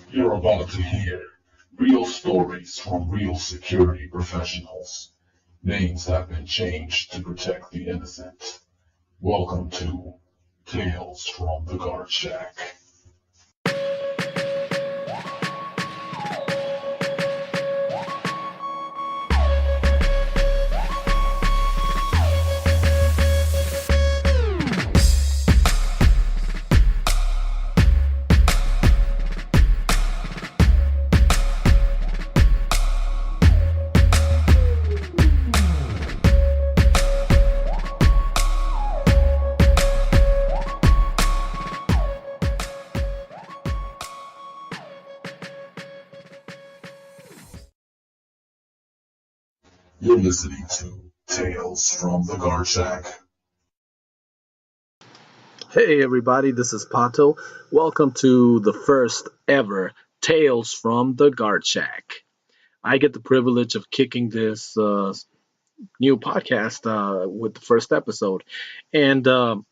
You're about to hear real stories from real security professionals. Names have been changed to protect the innocent. Welcome to Tales from the Guard Shack. You're listening to Tales from the Guard Shack. Hey everybody, this is Pato. Welcome to the first ever Tales from the Guard Shack. I get the privilege of kicking this new podcast with the first episode. And the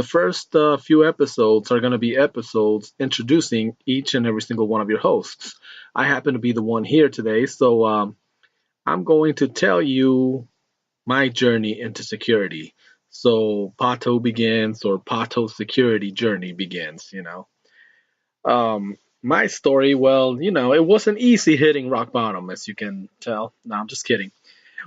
first few episodes are going to be episodes introducing each and every single one of your hosts. I happen to be the one here today, so I'm going to tell you my journey into security. So Pato begins, or Pato's security journey begins. My story, well, it wasn't easy hitting rock bottom, as you can tell. No, I'm just kidding.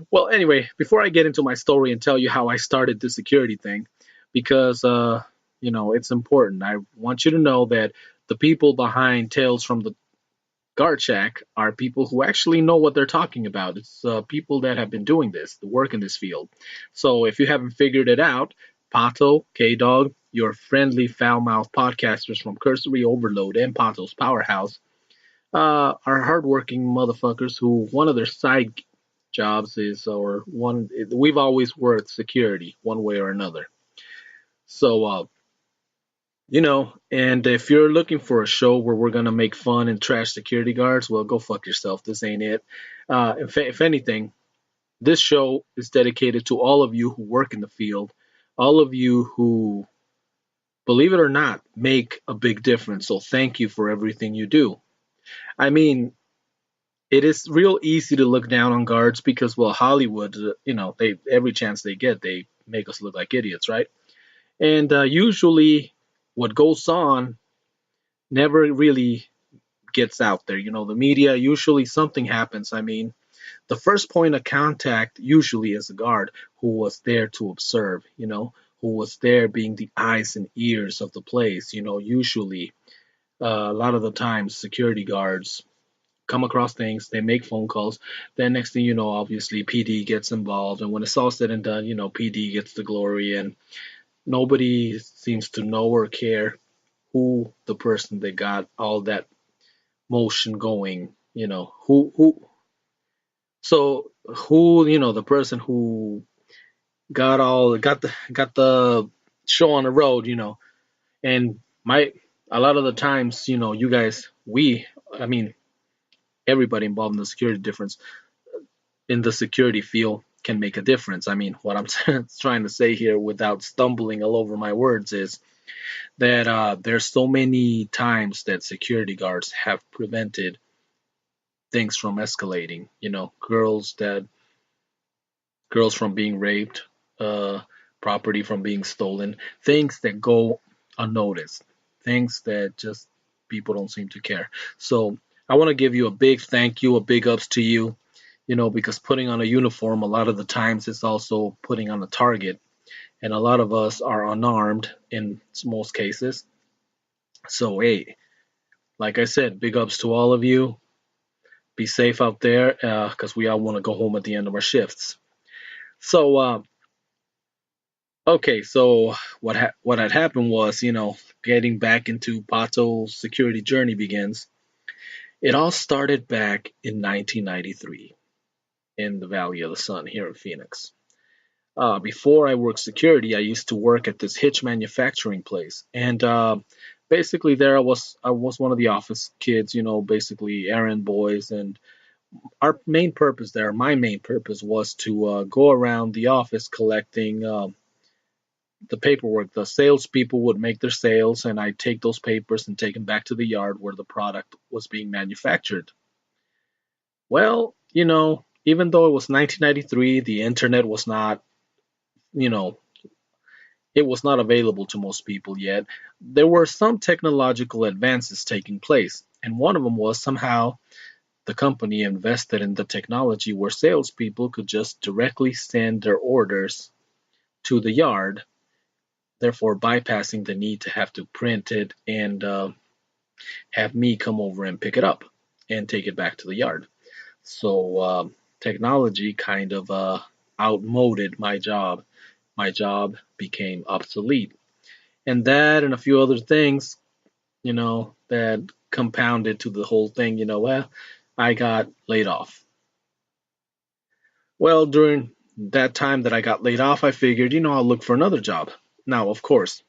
Well, anyway, before I get into my story and tell you how I started the security thing, because, it's important. I want you to know that the people behind Tales from the Guard Shack are people who actually know what they're talking about. It's people that have been doing this, the work in this field. So if you haven't figured it out, Pato, K-Dog, your friendly foul-mouthed podcasters from Cursory Overload and Pato's Powerhouse are hardworking motherfuckers who one of their side jobs is, or one, we've always worked security one way or another. So, and if you're looking for a show where we're gonna make fun and trash security guards, well, go fuck yourself. This ain't it. If anything, this show is dedicated to all of you who work in the field, all of you who, believe it or not, make a big difference. So thank you for everything you do. I mean, it is real easy to look down on guards because, well, Hollywood, they every chance they get, they make us look like idiots, right? And usually, what goes on never really gets out there. The media, usually something happens. I mean, the first point of contact usually is a guard who was there to observe, who was there being the eyes and ears of the place. Usually, a lot of the times, security guards come across things, they make phone calls. Then next thing you know, obviously PD gets involved, and when it's all said and done, PD gets the glory, and nobody seems to know or care who the person that got all that motion going, the person who got the show on the road, and my a lot of the times, you guys, I mean, everybody involved in the security difference in the security field can make a difference. I mean, what I'm trying to say here without stumbling all over my words is that there's so many times that security guards have prevented things from escalating. Girls from being raped, uh, property from being stolen, things that go unnoticed, things that just people don't seem to care. So I want to give you a big thank you, a big ups to you, because putting on a uniform a lot of the times is also putting on a target, and a lot of us are unarmed in most cases. So hey, like I said, big ups to all of you. Be safe out there, because we all want to go home at the end of our shifts. So okay, so what had happened was, getting back into Pato's security journey begins. It all started back in 1993 in the Valley of the Sun here in Phoenix. Before I worked security, I used to work at this hitch manufacturing place, and basically there I was one of the office kids, basically errand boys, and my main purpose was to go around the office collecting the paperwork. The salespeople would make their sales, and I'd take those papers and take them back to the yard where the product was being manufactured. Well, even though it was 1993, the internet was not, you know, it was not available to most people yet. There were some technological advances taking place, and one of them was somehow the company invested in the technology where salespeople could just directly send their orders to the yard, therefore bypassing the need to have to print it and have me come over and pick it up and take it back to the yard. So technology kind of outmoded my job. My job became obsolete. And that and a few other things, that compounded to the whole thing, well, I got laid off. Well, during that time that I got laid off, I figured, I'll look for another job. Now, of course,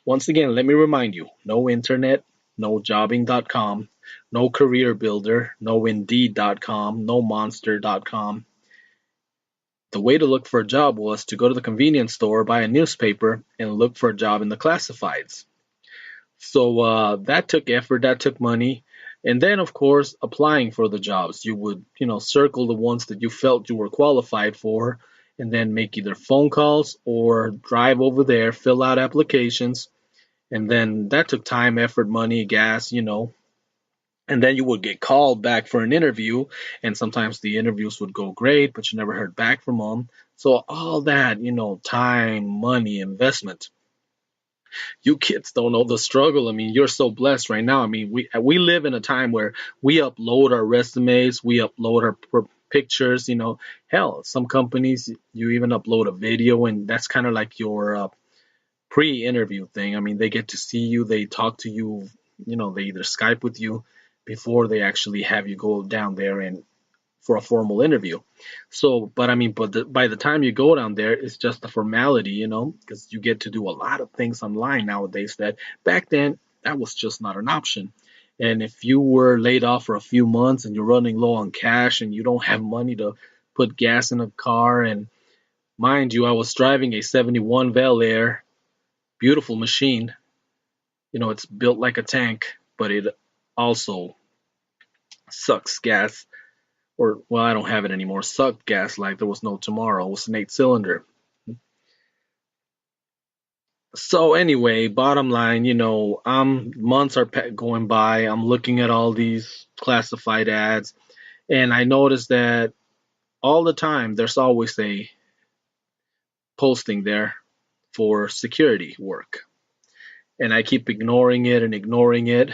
once again, let me remind you, no internet, no jobbing.com, no career builder, no indeed.com, no monster.com. The way to look for a job was to go to the convenience store, buy a newspaper, and look for a job in the classifieds. So that took effort, that took money. And then, of course, applying for the jobs. You would, circle the ones that you felt you were qualified for, and then make either phone calls or drive over there, fill out applications. And then that took time, effort, money, gas. And then you would get called back for an interview, and sometimes the interviews would go great, but you never heard back from them. So all that, time, money, investment. You kids don't know the struggle. I mean, you're so blessed right now. I mean, we live in a time where we upload our resumes, we upload our pictures. Hell, some companies you even upload a video, and that's kind of like your pre-interview thing. I mean, they get to see you, they talk to you. They either Skype with you before they actually have you go down there and for a formal interview. So, but I mean, by the time you go down there, it's just a formality, because you get to do a lot of things online nowadays that back then that was just not an option. And if you were laid off for a few months and you're running low on cash and you don't have money to put gas in a car, and mind you, I was driving a 71 Bel Air, beautiful machine. It's built like a tank, but it also sucks gas, or well, I don't have it anymore. Sucked gas like there was no tomorrow. It was an 8 cylinder. So anyway, bottom line, months are going by. I'm looking at all these classified ads, and I notice that all the time there's always a posting there for security work. And I keep ignoring it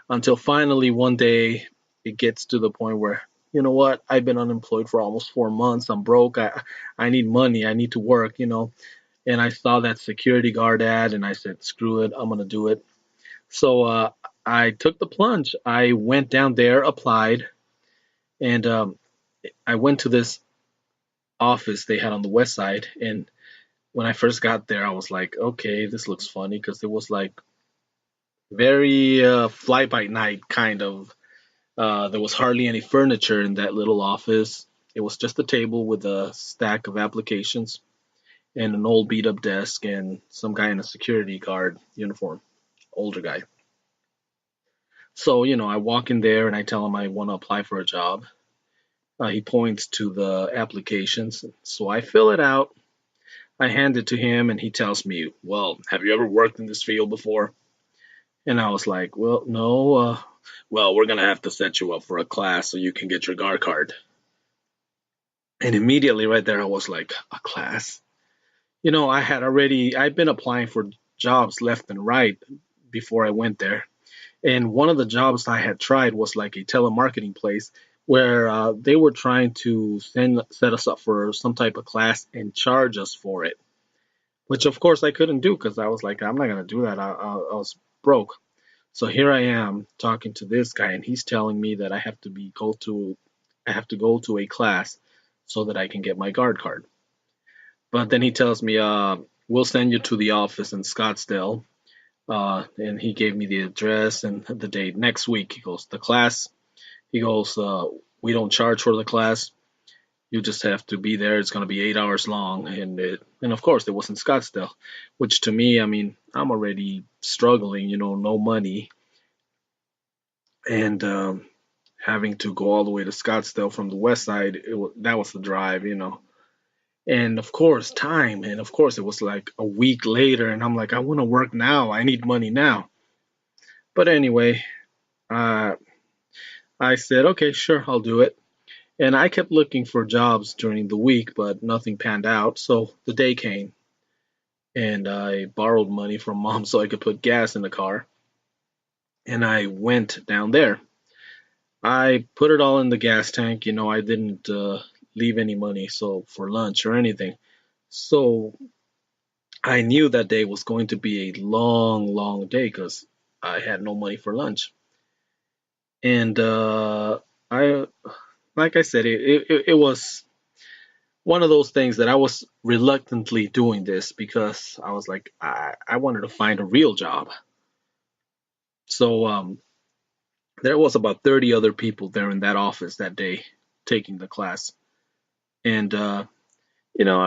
until finally one day it gets to the point where, you know what, I've been unemployed for almost 4 months. I'm broke. I need money. I need to work. And I saw that security guard ad and I said, screw it, I'm going to do it. So I took the plunge. I went down there, applied, and I went to this office they had on the west side. And when I first got there, I was like, okay, this looks funny because it was like very fly by night kind of. There was hardly any furniture in that little office. It was just a table with a stack of applications and an old beat up desk and some guy in a security guard uniform, older guy. So, I walk in there and I tell him I want to apply for a job. He points to the applications. So I fill it out. I hand it to him and he tells me, well, have you ever worked in this field before? And I was like, well, no. Well, we're going to have to set you up for a class so you can get your guard card. And immediately right there, I was like, a class? I'd been applying for jobs left and right before I went there. And one of the jobs I had tried was like a telemarketing place where they were trying to set us up for some type of class and charge us for it, which of course I couldn't do because I was like, I'm not going to do that. I was broke. So here I am talking to this guy, and he's telling me that I have to go to a class so that I can get my guard card. But then he tells me, we'll send you to the office in Scottsdale. And he gave me the address and the date next week. He goes, the class, he goes, we don't charge for the class. You just have to be there. It's going to be 8 hours long, and of course it was in Scottsdale, which to me, I mean, I'm already struggling, no money, and having to go all the way to Scottsdale from the west side, that was the drive. And of course, time, and of course it was like a week later, and I'm like, I want to work now. I need money now. But anyway, uh, I said, okay, sure, I'll do it. And I kept looking for jobs during the week, but nothing panned out. So the day came, and I borrowed money from mom so I could put gas in the car. And I went down there. I put it all in the gas tank. I didn't leave any money so for lunch or anything. So I knew that day was going to be a long, long day because I had no money for lunch. And I, like I said, it was one of those things that I was reluctantly doing this because I was like, I wanted to find a real job. So there was about 30 other people there in that office that day taking the class. And, I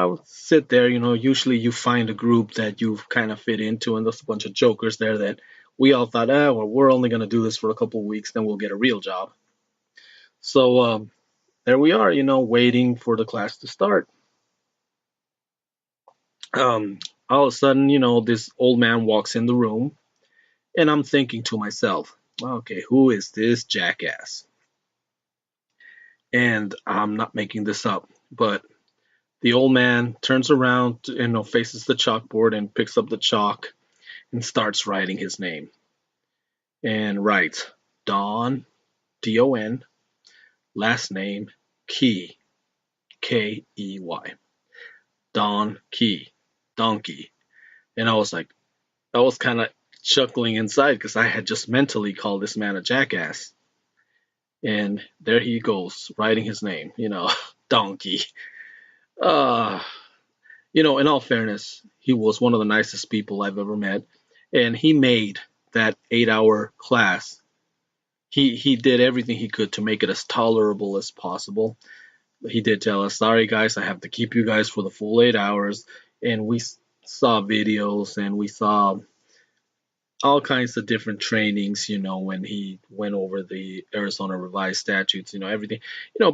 would sit there, usually you find a group that you kind of fit into, and there's a bunch of jokers there that we all thought, well, we're only going to do this for a couple of weeks, then we'll get a real job. So there we are, waiting for the class to start. Um, all of a sudden, this old man walks in the room, and I'm thinking to myself, okay, who is this jackass? And I'm not making this up, but the old man turns around, faces the chalkboard and picks up the chalk and starts writing his name and writes Don, Don, last name Key, Key, Don Key, Donkey. And I was kind of chuckling inside because I had just mentally called this man a jackass. And there he goes, writing his name, Donkey. Uh, in all fairness, he was one of the nicest people I've ever met. And he made that 8 hour class. He did everything he could to make it as tolerable as possible. He did tell us, sorry guys, I have to keep you guys for the full 8 hours. And we saw videos and we saw all kinds of different trainings, when he went over the Arizona revised statutes, everything,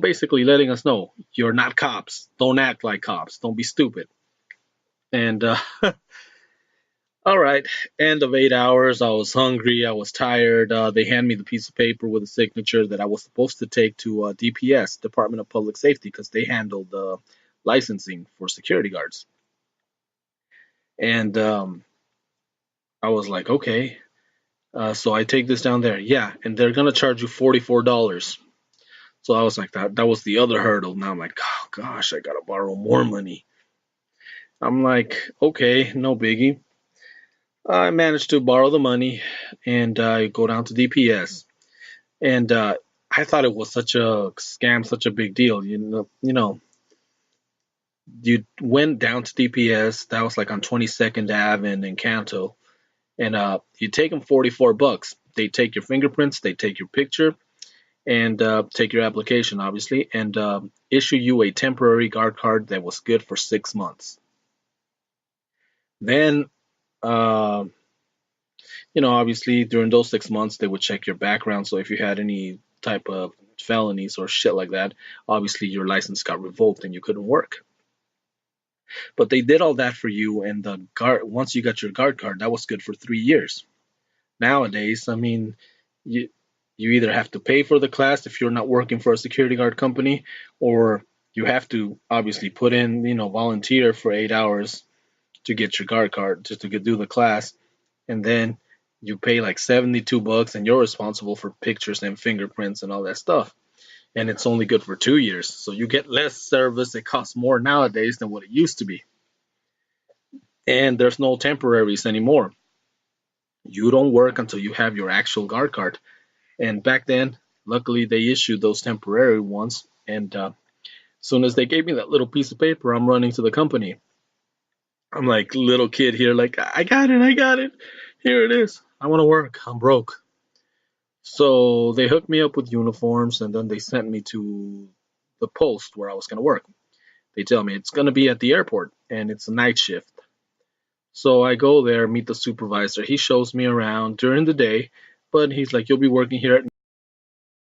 basically letting us know you're not cops. Don't act like cops. Don't be stupid. And all right, end of 8 hours. I was hungry. I was tired. They hand me the piece of paper with a signature that I was supposed to take to DPS, Department of Public Safety, because they handled the licensing for security guards. And I was like, okay. So I take this down there. Yeah, and they're gonna charge you $44. So I was like, that was the other hurdle. Now I'm like, oh gosh, I gotta borrow more money. I'm like, okay, no biggie. I managed to borrow the money and I go down to DPS. And I thought it was such a scam, such a big deal. You went down to DPS. That was like on 22nd Ave and in Canto, and you take them $44. They take your fingerprints, they take your picture, and take your application, obviously, and issue you a temporary guard card that was good for 6 months. Then, uh, obviously during those 6 months, they would check your background. So if you had any type of felonies or shit like that, obviously your license got revoked and you couldn't work. But they did all that for you, and the guard once you got your guard card, that was good for 3 years. Nowadays, I mean, you you either have to pay for the class if you're not working for a security guard company, or you have to obviously put in, volunteer for 8 hours to get your guard card, just to do the class, and then you pay like $72 and you're responsible for pictures and fingerprints and all that stuff. And it's only good for 2 years. So you get less service. It costs more nowadays than what it used to be. And there's no temporaries anymore. You don't work until you have your actual guard card. And back then, luckily, they issued those temporary ones. And as soon as they gave me that little piece of paper, I'm running to the company. I'm like little kid here, like, I got it, I got it. Here it is. I want to work. I'm broke. So they hooked me up with uniforms, and then they sent me to the post where I was gonna work. They tell me it's gonna be at the airport and it's a night shift. So I go there, meet the supervisor. He shows me around during the day, but he's like, "You'll be working here at